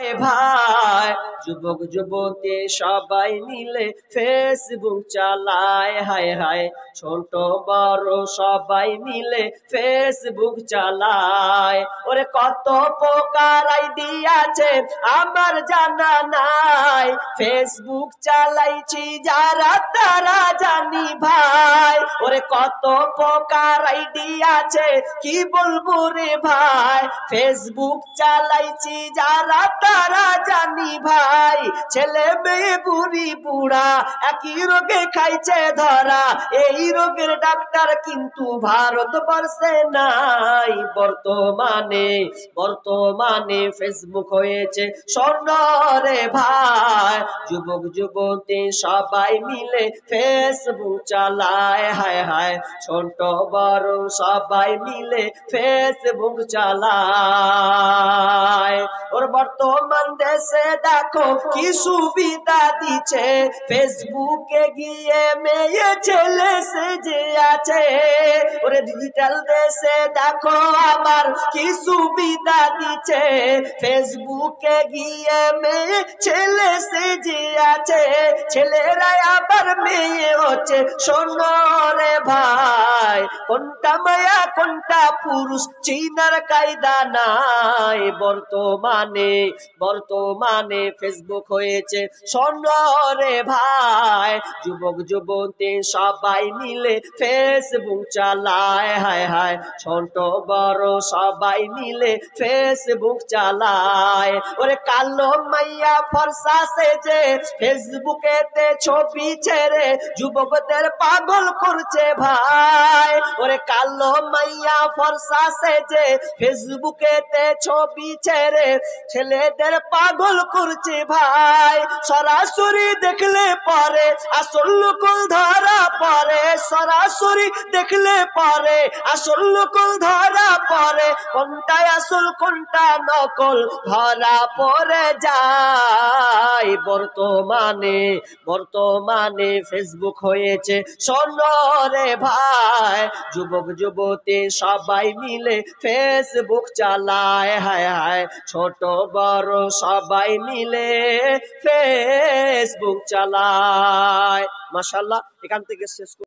রে ভাই যুবক যুবতী সবাই মিলে ফেসবুক চালায় হায় হায় ছোট বড় সবাই মিলে ফেসবুক চালায় ওরে কত প্রকার আইডি আছে আমার জানা নাই ফেসবুক চালাইছি যারা তারা জানি ভাই ওরে কত প্রকার আইডি আছে কি বলবো রে ভাই ফেসবুক চালাইছি যারা তারা জানি ভাই ছেলে মেয়ে বুড়ি বুড়া একই রোগে খাইছে ধরা এই রোগের ডাক্তার কিন্তু ভারতবর্ষে নাই বর্তমানে ফেসবুক হয়েছে স্বর্ণ রে ভাই যুবক যুবতী সবাই মিলে ফেসবুক চালায় হায় হায় ছোট বড় সবাই মিলে ফেসবুক চালায় ওর বর্তমান দেশে দেখো কি সুবিধা দিচ্ছে ফেসবুকে গিয়ে মেয়ে ছেলে সেজে আছে ওরে ডিজিটাল দেশে দেখো আবার কি সুবিধা দিচ্ছে ফেসবুকে গিয়ে মেয়ে ছেলে সেজে আছে ছেলেরা আবার মেয়ে হচ্ছে শোনো রে ভাই কোনটা মায়া কোনটা পুরুষ চিনার কায়দা নাই বর্তমানে ফেসবুক হয়েছে স্বর্ণ রে ভাই যুবক যুবতী সবাই মিলে ফেসবুক চালায় হায় হায় ছোট বড় সবাই মিলে ফেসবুক চালায় ওরে কালো মাইয়া ফর্সা সেজে ফেসবুকেতে ছবি ছেড়ে যুবকদের পাগল করছে ভাই ওরে কালো মাইয়া ফর্সা সেজে ফেসবুকেতে ছবি ছেড়ে ছেলেদের পাগল করছে ভাই সরাসরি দেখলে পরে আসল নকল ধরা পড়ে সরাসরি দেখলে পরে আসল নকল ধরা পড়ে কোনটা আসল কোনটা নকল ধরা পড়ে যায় বর্তমানে ফেসবুক হয়েছে স্বর্ণ রে ভাই যুবক যুবতী সবাই মিলে ফেসবুক চালায় হায় হায় ছোট বড় সবাই মিলে ফেসবুক চালায় মাশাআল্লাহ এখান থেকে শেষ